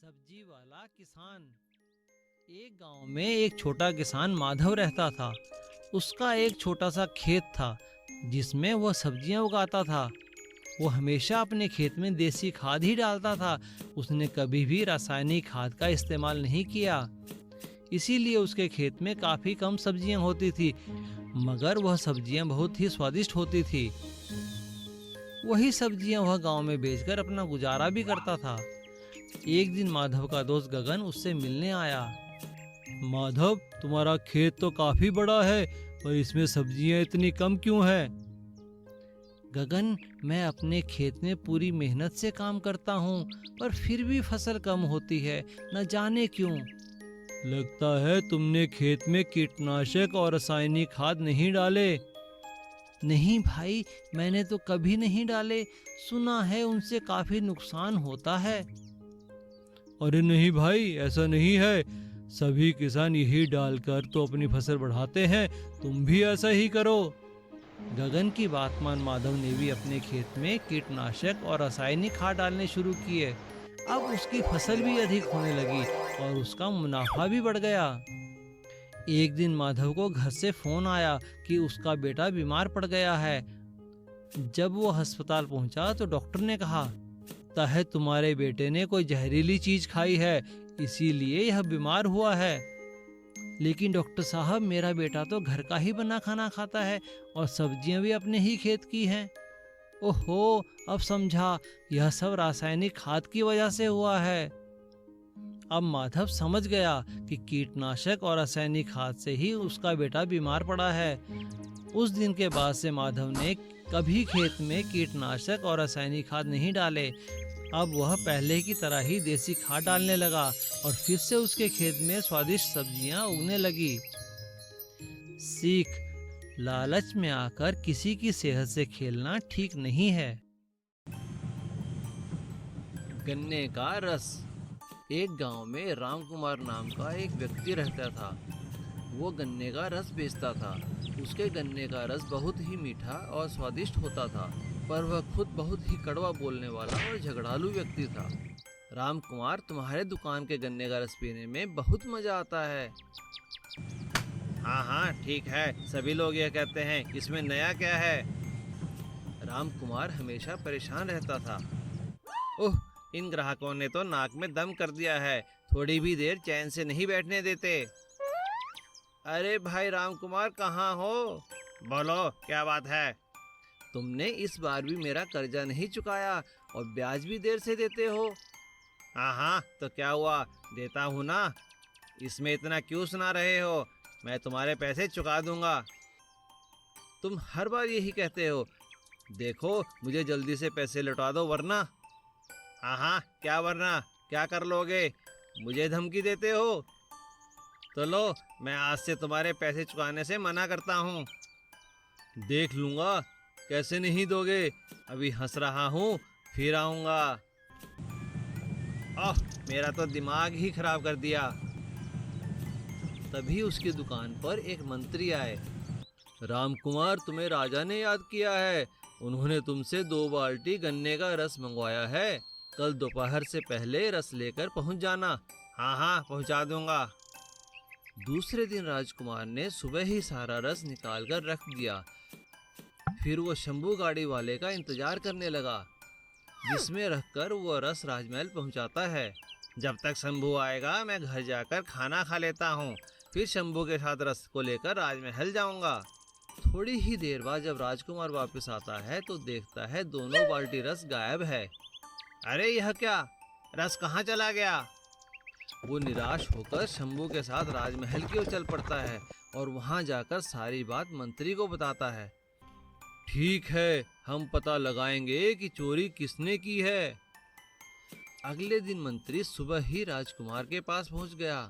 सब्जी वाला किसान। एक गांव में एक छोटा किसान माधव रहता था। उसका एक छोटा सा खेत था जिसमें वह सब्जियां उगाता था। वो हमेशा अपने खेत में देसी खाद ही डालता था। उसने कभी भी रासायनिक खाद का इस्तेमाल नहीं किया। इसीलिए उसके खेत में काफी कम सब्जियां होती थी, मगर वह सब्जियां बहुत ही स्वादिष्ट होती थी। वही सब्जियां वह गांव में बेचकर अपना गुजारा भी करता था। एक दिन माधव का दोस्त गगन उससे मिलने आया। माधव, तुम्हारा खेत तो काफी बड़ा है, पर इसमें सब्जियां इतनी कम क्यों हैं? गगन, मैं अपने खेत में पूरी मेहनत से काम करता हूँ, पर फिर भी फसल कम होती है, न जाने क्यों। लगता है तुमने खेत में कीटनाशक और रासायनिक खाद नहीं डाले। नहीं भाई, मैंने तो कभी नहीं डाले। सुना है उनसे काफी नुकसान होता है। अरे नहीं भाई, ऐसा नहीं है। सभी किसान यही डालकर तो अपनी फसल बढ़ाते हैं, तुम भी ऐसा ही करो। गगन की बात मान माधव ने भी अपने खेत में कीटनाशक और रासायनिक खाद डालने शुरू किए। अब उसकी फसल भी अधिक होने लगी और उसका मुनाफा भी बढ़ गया। एक दिन माधव को घर से फोन आया कि उसका बेटा बीमार पड़ गया है। जब वो अस्पताल पहुंचा तो डॉक्टर ने कहा, लगता है तुम्हारे बेटे ने कोई जहरीली चीज खाई है, इसीलिए यह बीमार हुआ है। लेकिन डॉक्टर साहब, मेरा बेटा तो घर का ही बना खाना खाता है और सब्जियां भी अपने ही खेत की हैं। ओहो, अब समझा, यह सब रासायनिक खाद की वजह से हुआ है। अब माधव समझ गया कि कीटनाशक और रासायनिक खाद से ही उसका बेटा बीमार पड़ा है। उस दिन के बाद से माधव ने कभी खेत में कीटनाशक और रासायनिक खाद नहीं डाले। अब वह पहले की तरह ही देसी खाद डालने लगा और फिर से उसके खेत में स्वादिष्ट सब्जियां उगने लगी। सीख: लालच में आकर किसी की सेहत से खेलना ठीक नहीं है। गन्ने का रस। एक गांव में राम कुमार नाम का एक व्यक्ति रहता था। वो गन्ने का रस बेचता था। उसके गन्ने का रस बहुत ही मीठा और स्वादिष्ट होता था, पर वह खुद बहुत ही कड़वा बोलने वाला और झगड़ालू व्यक्ति था। राम कुमार, तुम्हारे दुकान के गन्ने का रस पीने में बहुत मजा आता है। हाँ हाँ, ठीक है, सभी लोग यह कहते हैं, इसमें नया क्या है? राम कुमार हमेशा परेशान रहता था। ओह, इन ग्राहकों ने तो नाक में दम कर दिया है, थोड़ी भी देर चैन से नहीं बैठने देते। अरे भाई राम कुमार, कहाँ हो? बोलो, क्या बात है? तुमने इस बार भी मेरा कर्जा नहीं चुकाया और ब्याज भी देर से देते हो। हाँ हाँ, तो क्या हुआ, देता हूँ ना। इसमें इतना क्यों सुना रहे हो? मैं तुम्हारे पैसे चुका दूंगा। तुम हर बार यही कहते हो। देखो, मुझे जल्दी से पैसे लौटा दो वरना। हाँ हाँ, क्या वरना? क्या कर लोगे? मुझे धमकी देते हो? तो लो, मैं आज से तुम्हारे पैसे चुकाने से मना करता हूँ। देख लूंगा कैसे नहीं दोगे। अभी हंस रहा हूँ, फिर आऊंगा। ओह, मेरा तो दिमाग ही खराब कर दिया। तभी उसकी दुकान पर एक मंत्री आए। राम कुमार, तुम्हें राजा ने याद किया है। उन्होंने तुमसे 2 बाल्टी गन्ने का रस मंगवाया है। कल दोपहर से पहले रस लेकर पहुंच जाना। हाँ हाँ, पहुंचा दूंगा। दूसरे दिन राजकुमार ने सुबह ही सारा रस निकाल कर रख दिया। फिर वो शंभू गाड़ी वाले का इंतजार करने लगा, जिसमें रखकर वो रस राजमहल पहुंचाता है। जब तक शंभू आएगा मैं घर जाकर खाना खा लेता हूँ, फिर शंभू के साथ रस को लेकर राजमहल जाऊंगा। थोड़ी ही देर बाद जब राजकुमार वापस आता है तो देखता है दोनों बाल्टी रस गायब है। अरे यह क्या, रस कहाँ चला गया? वो निराश होकर शंभू के साथ राजमहल की ओर चल पड़ता है और वहां जाकर सारी बात मंत्री को बताता है। ठीक है, हम पता लगाएंगे कि चोरी किसने की है। अगले दिन मंत्री सुबह ही राजकुमार के पास पहुंच गया।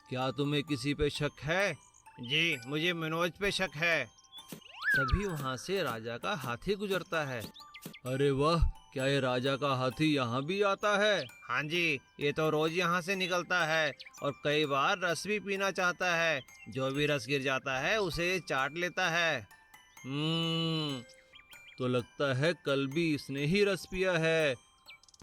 क्या तुम्हें किसी पे शक है? जी, मुझे मनोज पे शक है। तभी वहां से राजा का हाथी गुजरता है। अरे वाह, क्या ये राजा का हाथी यहाँ भी आता है? हाँ जी, ये तो रोज यहाँ से निकलता है और कई बार रस भी पीना चाहता है। जो भी रस गिर जाता है उसे ये चाट लेता है। तो लगता है कल भी इसने ही रस पिया है।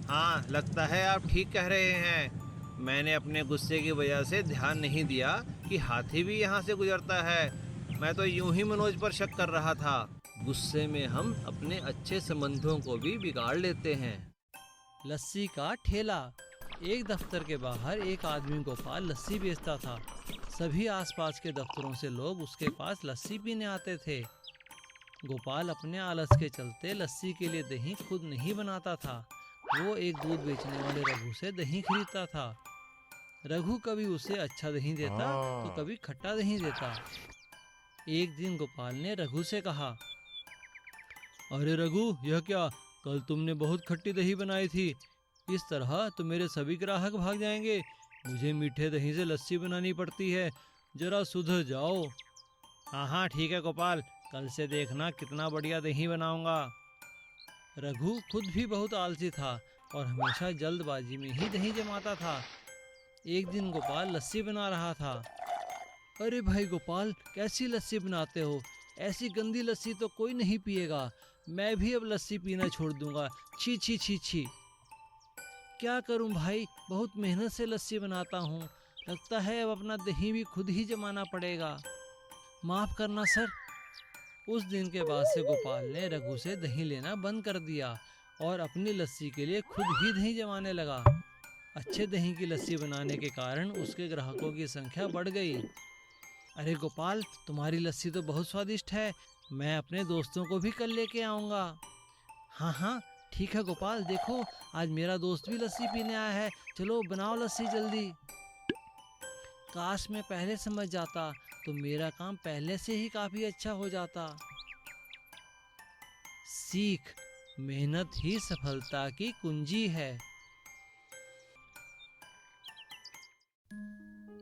हाँ, लगता है आप ठीक कह रहे हैं। मैंने अपने गुस्से की वजह से ध्यान नहीं दिया कि हाथी भी यहाँ से गुजरता है। मैं तो यूं ही मनोज पर शक कर रहा था। गुस्से में हम अपने अच्छे संबंधों को भी बिगाड़ लेते हैं। लस्सी का ठेला। एक दफ्तर के बाहर एक आदमी गोपाल लस्सी बेचता था। सभी आसपास के दफ्तरों से लोग उसके पास लस्सी पीने आते थे। गोपाल अपने आलस के चलते लस्सी के लिए दही खुद नहीं बनाता था। वो एक दूध बेचने वाले रघु से दही खरीदता था। रघु कभी उसे अच्छा दही देता तो कभी खट्टा दही देता। एक दिन गोपाल ने रघु से कहा, अरे रघु, यह क्या, कल तुमने बहुत खट्टी दही बनाई थी। इस तरह तो मेरे सभी ग्राहक भाग जाएंगे। मुझे मीठे दही से लस्सी बनानी पड़ती है, जरा सुधर जाओ। हाँ हाँ ठीक है गोपाल, कल से देखना कितना बढ़िया दही बनाऊंगा। रघु खुद भी बहुत आलसी था और हमेशा जल्दबाजी में ही दही जमाता था। एक दिन गोपाल लस्सी बना रहा था। अरे भाई गोपाल, कैसी लस्सी बनाते हो? ऐसी गंदी लस्सी तो कोई नहीं पिएगा। मैं भी अब लस्सी पीना छोड़ दूंगा। छी छी छी छी। क्या करूं भाई, बहुत मेहनत से लस्सी बनाता हूं। लगता है अब अपना दही भी खुद ही जमाना पड़ेगा। माफ करना सर। उस दिन के बाद से गोपाल ने रघु से दही लेना बंद कर दिया और अपनी लस्सी के लिए खुद ही दही जमाने लगा। अच्छे दही की लस्सी बनाने के कारण उसके ग्राहकों की संख्या बढ़ गई। अरे गोपाल, तुम्हारी लस्सी तो बहुत स्वादिष्ट है। मैं अपने दोस्तों को भी कल लेके आऊँगा। हाँ हाँ ठीक है गोपाल, देखो आज मेरा दोस्त भी लस्सी पीने आया है। चलो बनाओ लस्सी जल्दी। काश मैं पहले समझ जाता तो मेरा काम पहले से ही काफी अच्छा हो जाता। सीख, मेहनत ही सफलता की कुंजी है।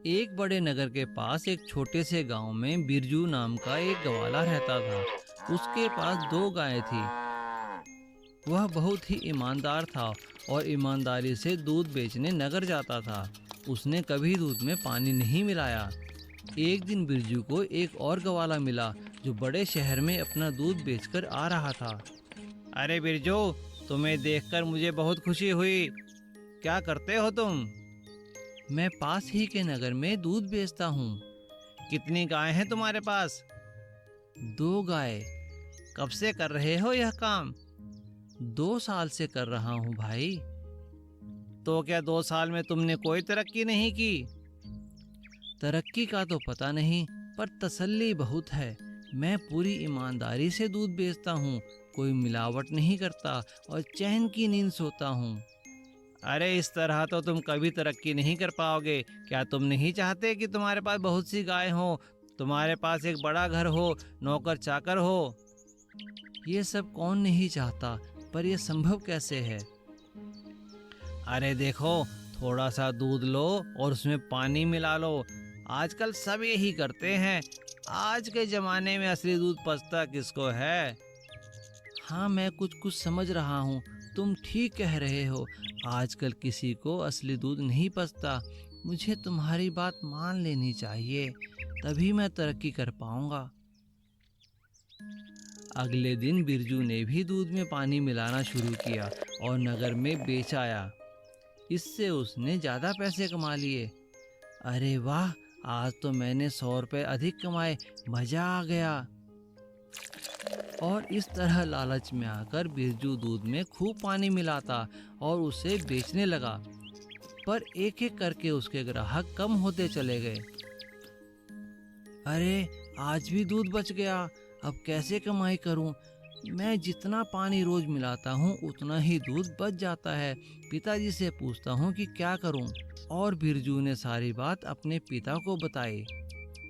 एक बड़े नगर के पास एक छोटे से गांव में बिरजू नाम का एक ग्वाला रहता था। उसके पास 2 गायें थी। वह बहुत ही ईमानदार था और ईमानदारी से दूध बेचने नगर जाता था। उसने कभी दूध में पानी नहीं मिलाया। एक दिन बिरजू को एक और ग्वाला मिला जो बड़े शहर में अपना दूध बेचकर आ रहा था। अरे बिरजू, तुम्हें देखकर मुझे बहुत खुशी हुई। क्या करते हो तुम? मैं पास ही के नगर में दूध बेचता हूँ। कितनी गायें हैं तुम्हारे पास? 2 गाय। कब से कर रहे हो यह काम? 2 साल से कर रहा हूँ भाई। तो क्या 2 साल में तुमने कोई तरक्की नहीं की? तरक्की का तो पता नहीं, पर तसल्ली बहुत है। मैं पूरी ईमानदारी से दूध बेचता हूँ, कोई मिलावट नहीं करता और चैन की नींद सोता हूँ। अरे इस तरह तो तुम कभी तरक्की नहीं कर पाओगे। क्या तुम नहीं चाहते कि तुम्हारे पास बहुत सी गाय हो, तुम्हारे पास एक बड़ा घर हो, नौकर चाकर हो? ये सब कौन नहीं चाहता, पर यह संभव कैसे है? अरे देखो, थोड़ा सा दूध लो और उसमें पानी मिला लो। आजकल सब यही करते हैं। आज के जमाने में असली दूध पचता किसको है? हाँ, मैं कुछ समझ रहा हूँ। तुम ठीक कह रहे हो। आजकल किसी को असली दूध नहीं पचता। मुझे तुम्हारी बात मान लेनी चाहिए, तभी मैं तरक्की कर पाऊंगा। अगले दिन बिरजू ने भी दूध में पानी मिलाना शुरू किया और नगर में बेच आया। इससे उसने ज़्यादा पैसे कमा लिए। अरे वाह, आज तो मैंने 100 रुपये अधिक कमाए। मज़ा आ गया। और इस तरह लालच में आकर बिरजू दूध में खूब पानी मिलाता और उसे बेचने लगा। पर एक एक करके उसके ग्राहक कम होते चले गए। अरे आज भी दूध बच गया। अब कैसे कमाई करूं? मैं जितना पानी रोज मिलाता हूं उतना ही दूध बच जाता है। पिताजी से पूछता हूं कि क्या करूं। और बिरजू ने सारी बात अपने पिता को बताई।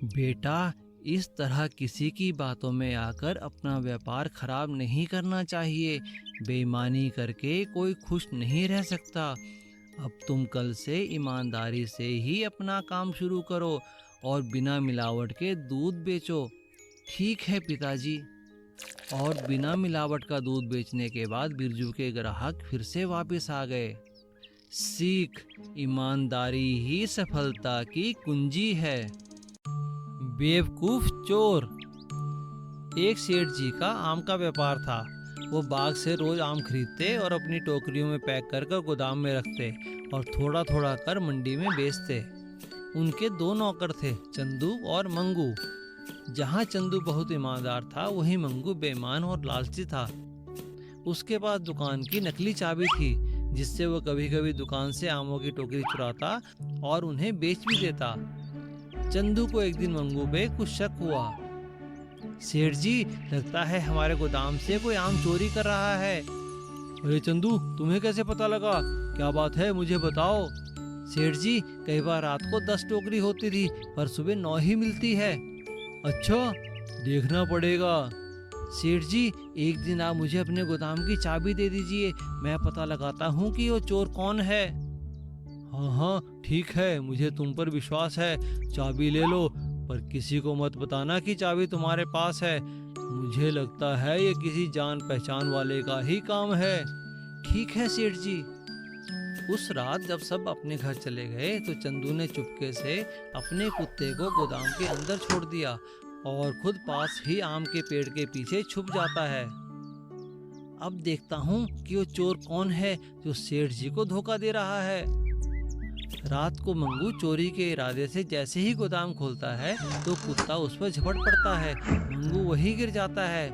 बेटा, इस तरह किसी की बातों में आकर अपना व्यापार खराब नहीं करना चाहिए। बेईमानी करके कोई खुश नहीं रह सकता। अब तुम कल से ईमानदारी से ही अपना काम शुरू करो और बिना मिलावट के दूध बेचो। ठीक है पिताजी। और बिना मिलावट का दूध बेचने के बाद बिरजू के ग्राहक फिर से वापस आ गए। सीख, ईमानदारी ही सफलता की कुंजी है। बेवकूफ चोर। एक सेठ जी का आम का व्यापार था। वो बाग से रोज आम खरीदते और अपनी टोकरियों में पैक कर कर गोदाम में रखते और थोड़ा थोड़ा कर मंडी में बेचते। उनके दो नौकर थे, चंदू और मंगू। जहाँ चंदू बहुत ईमानदार था, वहीं मंगू बेईमान और लालची था। उसके पास दुकान की नकली चाबी थी, जिससे वो कभी कभी दुकान से आमों की टोकरी चुराता और उन्हें बेच भी देता। चंदू को एक दिन मंगू पे कुछ शक हुआ। सेठ जी, लगता है हमारे गोदाम से कोई आम चोरी कर रहा है। अरे चंदू, तुम्हें कैसे पता लगा? क्या बात है, मुझे बताओ। सेठ जी, कई बार रात को 10 टोकरी होती थी, पर सुबह 9 ही मिलती है। अच्छा, देखना पड़ेगा। सेठ जी, एक दिन आप मुझे अपने गोदाम की चाबी दे दीजिए, मैं पता लगाता हूँ कि वो चोर कौन है। हाँ हाँ ठीक है, मुझे तुम पर विश्वास है। चाबी ले लो, पर किसी को मत बताना कि चाबी तुम्हारे पास है। मुझे लगता है ये किसी जान पहचान वाले का ही काम है। ठीक है सेठ जी। उस रात जब सब अपने घर चले गए तो चंदू ने चुपके से अपने कुत्ते को गोदाम के अंदर छोड़ दिया और खुद पास ही आम के पेड़ के पीछे छुप जाता है। अब देखता हूँ कि वो चोर कौन है जो सेठ जी को धोखा दे रहा है। रात को मंगू चोरी के इरादे से जैसे ही गोदाम खोलता है तो कुत्ता उस पर झपट पड़ता है। मंगू वहीं गिर जाता है।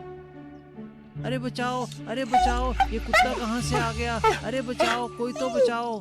अरे बचाओ, अरे बचाओ, ये कुत्ता कहाँ से आ गया? अरे बचाओ, कोई तो बचाओ।